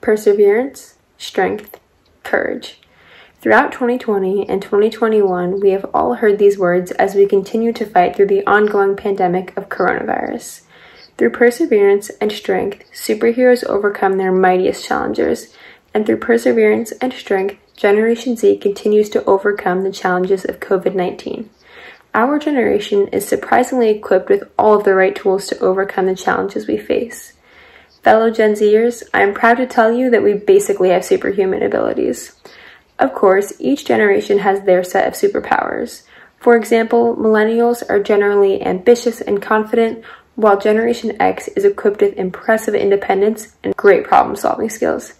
perseverance, strength, courage. Throughout 2020 and 2021, we have all heard these words as we continue to fight through the ongoing pandemic of coronavirus. Through perseverance and strength, superheroes overcome their mightiest challengers, and through perseverance and strength, Generation Z continues to overcome the challenges of COVID-19. Our generation is surprisingly equipped with all of the right tools to overcome the challenges we face. Fellow Gen Zers, I am proud to tell you that we basically have superhuman abilities. Of course, each generation has their set of superpowers. For example, millennials are generally ambitious and confident, while Generation X is equipped with impressive independence and great problem-solving skills.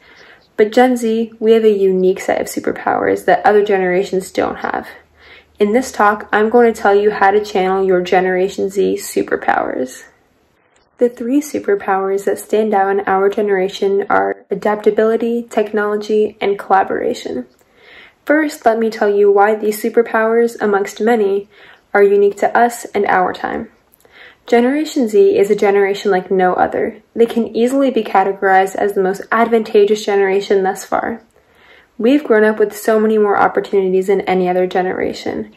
But Gen Z, we have a unique set of superpowers that other generations don't have. In this talk, I'm going to tell you how to channel your Generation Z superpowers. The three superpowers that stand out in our generation are adaptability, technology, and collaboration. First, let me tell you why these superpowers, amongst many, are unique to us and our time. Generation Z is a generation like no other. They can easily be categorized as the most advantageous generation thus far. We've grown up with so many more opportunities than any other generation.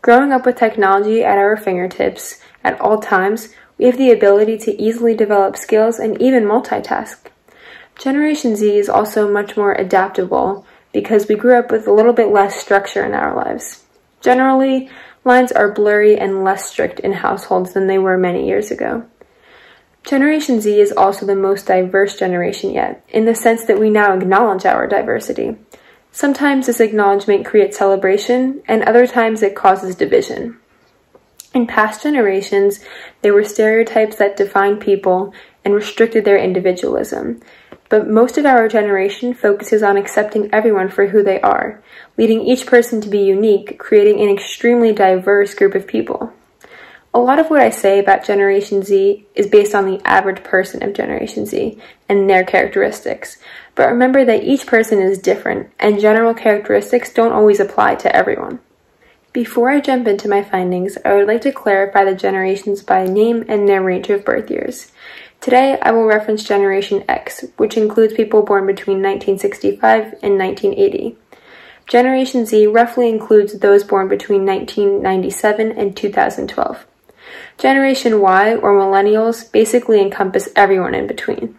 Growing up with technology at our fingertips at all times, we have the ability to easily develop skills and even multitask. Generation Z is also much more adaptable because we grew up with a little bit less structure in our lives. Generally, lines are blurry and less strict in households than they were many years ago. Generation Z is also the most diverse generation yet, in the sense that we now acknowledge our diversity. Sometimes this acknowledgement creates celebration, and other times it causes division. In past generations, there were stereotypes that defined people and restricted their individualism. But most of our generation focuses on accepting everyone for who they are, leading each person to be unique, creating an extremely diverse group of people. A lot of what I say about Generation Z is based on the average person of Generation Z and their characteristics. But remember that each person is different, and general characteristics don't always apply to everyone. Before I jump into my findings, I would like to clarify the generations by name and their range of birth years. Today, I will reference Generation X, which includes people born between 1965 and 1980. Generation Z roughly includes those born between 1997 and 2012. Generation Y, or Millennials, basically encompass everyone in between.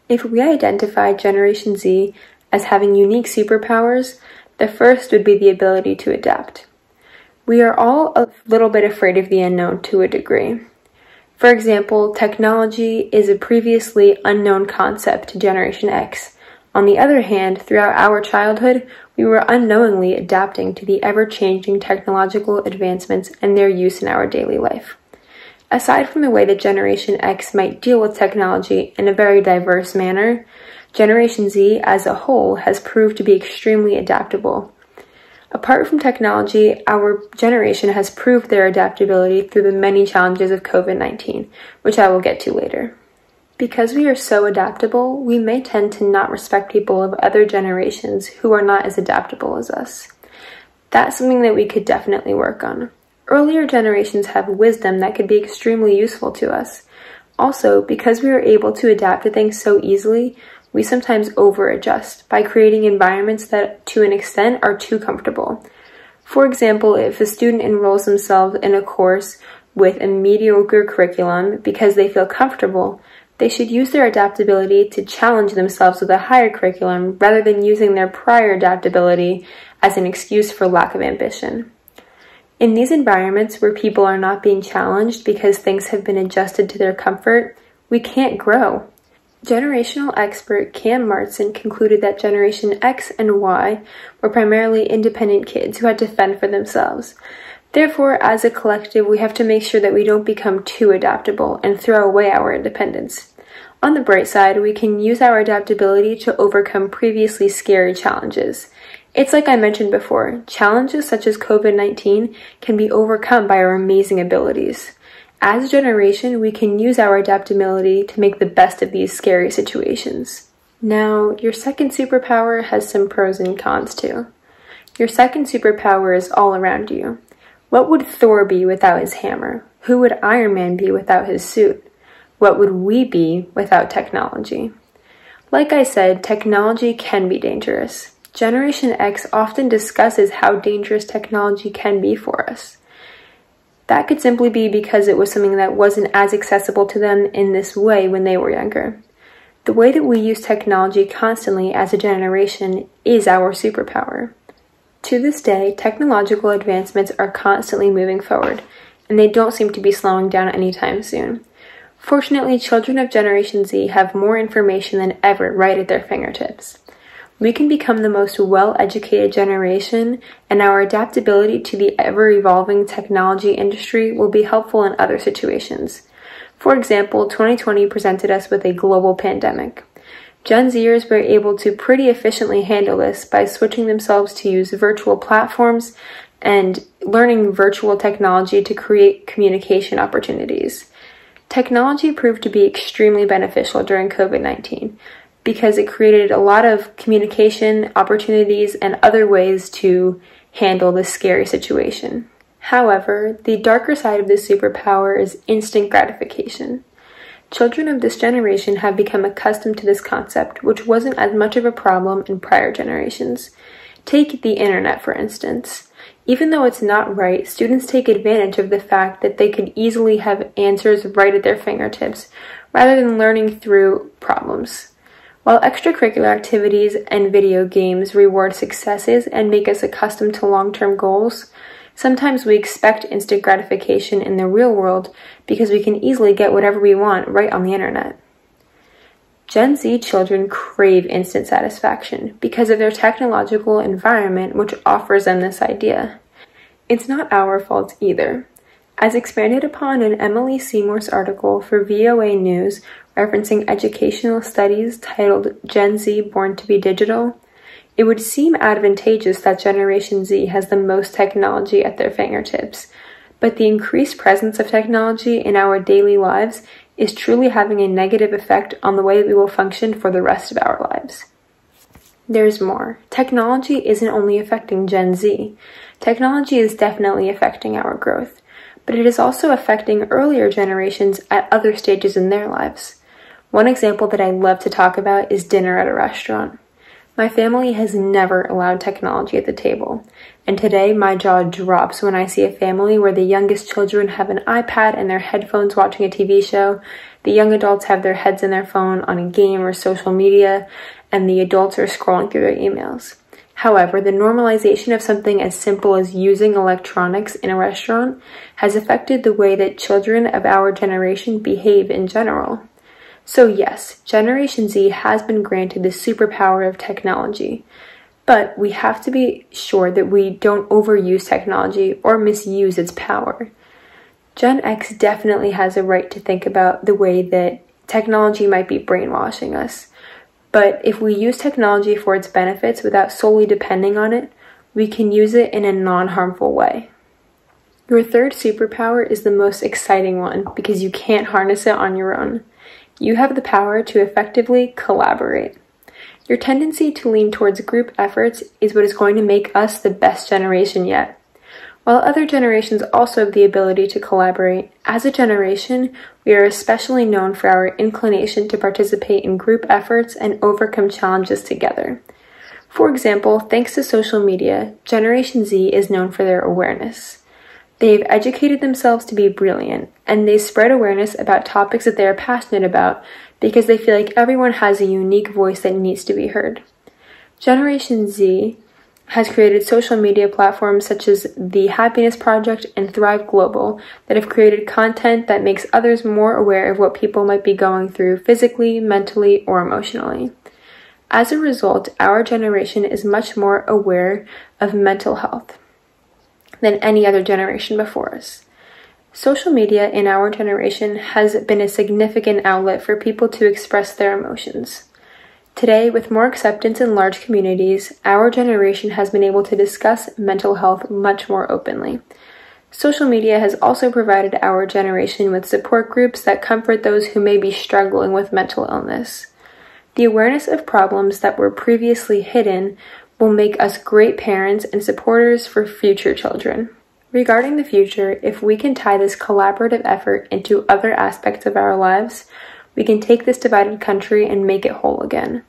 If we identify Generation Z as having unique superpowers, the first would be the ability to adapt. We are all a little bit afraid of the unknown to a degree. For example, technology is a previously unknown concept to Generation X. On the other hand, throughout our childhood, we were unknowingly adapting to the ever-changing technological advancements and their use in our daily life. Aside from the way that Generation X might deal with technology in a very diverse manner, Generation Z as a whole has proved to be extremely adaptable. Apart from technology, our generation has proved their adaptability through the many challenges of COVID-19, which I will get to later. Because we are so adaptable, we may tend to not respect people of other generations who are not as adaptable as us. That's something that we could definitely work on. Earlier generations have wisdom that could be extremely useful to us. Also, because we are able to adapt to things so easily, we sometimes over-adjust by creating environments that, to an extent, are too comfortable. For example, if a student enrolls themselves in a course with a mediocre curriculum because they feel comfortable, they should use their adaptability to challenge themselves with a higher curriculum rather than using their prior adaptability as an excuse for lack of ambition. In these environments where people are not being challenged because things have been adjusted to their comfort, we can't grow. Generational expert Cam concluded that Generation X and Y were primarily independent kids who had to fend for themselves. Therefore, as a collective, we have to make sure that we don't become too adaptable and throw away our independence. On the bright side, we can use our adaptability to overcome previously scary challenges. It's like I mentioned before, challenges such as COVID-19 can be overcome by our amazing abilities. As a generation, we can use our adaptability to make the best of these scary situations. Now, your second superpower has some pros and cons too. Your second superpower is all around you. What would Thor be without his hammer? Who would Iron Man be without his suit? What would we be without technology? Like I said, technology can be dangerous. Generation X often discusses how dangerous technology can be for us. That could simply be because it was something that wasn't as accessible to them in this way when they were younger. The way that we use technology constantly as a generation is our superpower. To this day, technological advancements are constantly moving forward, and they don't seem to be slowing down anytime soon. Fortunately, children of Generation Z have more information than ever right at their fingertips. We can become the most well-educated generation, and our adaptability to the ever-evolving technology industry will be helpful in other situations. For example, 2020 presented us with a global pandemic. Gen Zers were able to pretty efficiently handle this by switching themselves to use virtual platforms and learning virtual technology to create communication opportunities. Technology proved to be extremely beneficial during COVID-19 because it created a lot of communication opportunities and other ways to handle this scary situation. However, the darker side of this superpower is instant gratification. Children of this generation have become accustomed to this concept, which wasn't as much of a problem in prior generations. Take the internet, for instance. Even though it's not right, students take advantage of the fact that they could easily have answers right at their fingertips, rather than learning through problems. While extracurricular activities and video games reward successes and make us accustomed to long-term goals, sometimes we expect instant gratification in the real world because we can easily get whatever we want right on the internet. Gen Z children crave instant satisfaction because of their technological environment, which offers them this idea. It's not our fault either. As expanded upon in Emily Seymour's article for VOA News referencing educational studies titled Gen Z Born to be Digital, it would seem advantageous that Generation Z has the most technology at their fingertips, but the increased presence of technology in our daily lives is truly having a negative effect on the way that we will function for the rest of our lives. There's more. Technology isn't only affecting Gen Z. Technology is definitely affecting our growth, but it is also affecting earlier generations at other stages in their lives. One example that I love to talk about is dinner at a restaurant. My family has never allowed technology at the table, and today my jaw drops when I see a family where the youngest children have an iPad and their headphones watching a TV show, the young adults have their heads in their phone on a game or social media, and the adults are scrolling through their emails. However, the normalization of something as simple as using electronics in a restaurant has affected the way that children of our generation behave in general. So yes, Generation Z has been granted the superpower of technology, but we have to be sure that we don't overuse technology or misuse its power. Gen X definitely has a right to think about the way that technology might be brainwashing us, but if we use technology for its benefits without solely depending on it, we can use it in a non-harmful way. Your third superpower is the most exciting one because you can't harness it on your own. You have the power to effectively collaborate. Your tendency to lean towards group efforts is what is going to make us the best generation yet. While other generations also have the ability to collaborate, as a generation, we are especially known for our inclination to participate in group efforts and overcome challenges together. For example, thanks to social media, Generation Z is known for their awareness. They've educated themselves to be brilliant, and they spread awareness about topics that they are passionate about because they feel like everyone has a unique voice that needs to be heard. Generation Z has created social media platforms such as the Happiness Project and Thrive Global that have created content that makes others more aware of what people might be going through physically, mentally, or emotionally. As a result, our generation is much more aware of mental health than any other generation before us. Social media in our generation has been a significant outlet for people to express their emotions. Today, with more acceptance in large communities, our generation has been able to discuss mental health much more openly. Social media has also provided our generation with support groups that comfort those who may be struggling with mental illness. The awareness of problems that were previously hidden will make us great parents and supporters for future children. Regarding the future, if we can tie this collaborative effort into other aspects of our lives, we can take this divided country and make it whole again.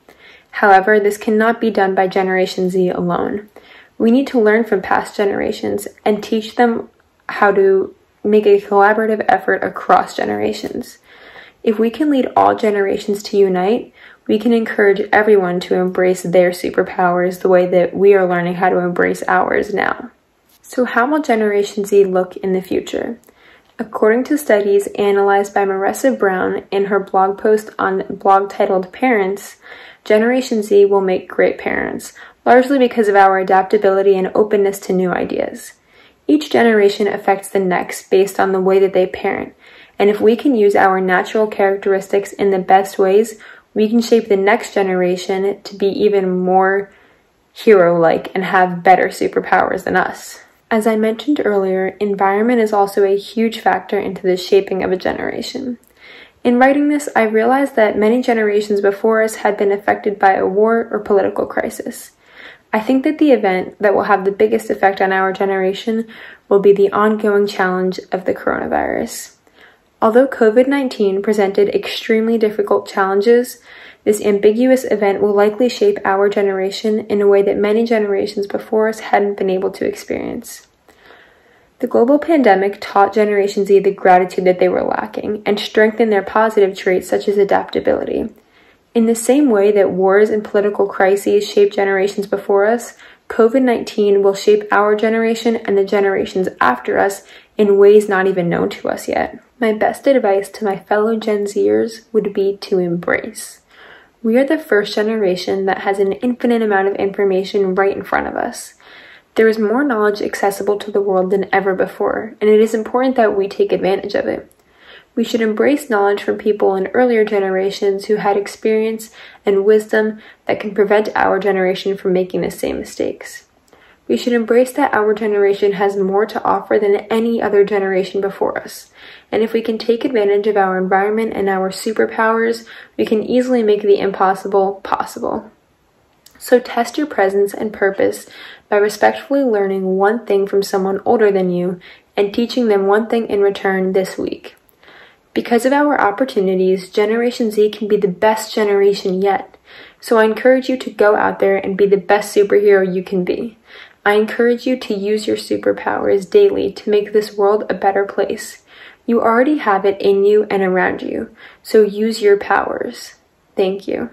However, this cannot be done by Generation Z alone. We need to learn from past generations and teach them how to make a collaborative effort across generations. If we can lead all generations to unite, we can encourage everyone to embrace their superpowers the way that we are learning how to embrace ours now. So how will Generation Z look in the future? According to studies analyzed by Marissa Brown in her blog post on blog titled Parents, Generation Z will make great parents, largely because of our adaptability and openness to new ideas. Each generation affects the next based on the way that they parent, and if we can use our natural characteristics in the best ways, we can shape the next generation to be even more hero-like and have better superpowers than us. As I mentioned earlier, environment is also a huge factor into the shaping of a generation. In writing this, I realized that many generations before us had been affected by a war or political crisis. I think that the event that will have the biggest effect on our generation will be the ongoing challenge of the coronavirus. Although COVID-19 presented extremely difficult challenges, this ambiguous event will likely shape our generation in a way that many generations before us hadn't been able to experience. The global pandemic taught Generation Z the gratitude that they were lacking and strengthened their positive traits such as adaptability. In the same way that wars and political crises shaped generations before us, COVID-19 will shape our generation and the generations after us in ways not even known to us yet. My best advice to my fellow Gen Zers would be to embrace. We are the first generation that has an infinite amount of information right in front of us. There is more knowledge accessible to the world than ever before, and it is important that we take advantage of it. We should embrace knowledge from people in earlier generations who had experience and wisdom that can prevent our generation from making the same mistakes. We should embrace that our generation has more to offer than any other generation before us, and if we can take advantage of our environment and our superpowers, we can easily make the impossible possible. So test your presence and purpose by respectfully learning one thing from someone older than you and teaching them one thing in return this week. Because of our opportunities, Generation Z can be the best generation yet. So I encourage you to go out there and be the best superhero you can be. I encourage you to use your superpowers daily to make this world a better place. You already have it in you and around you, so use your powers. Thank you.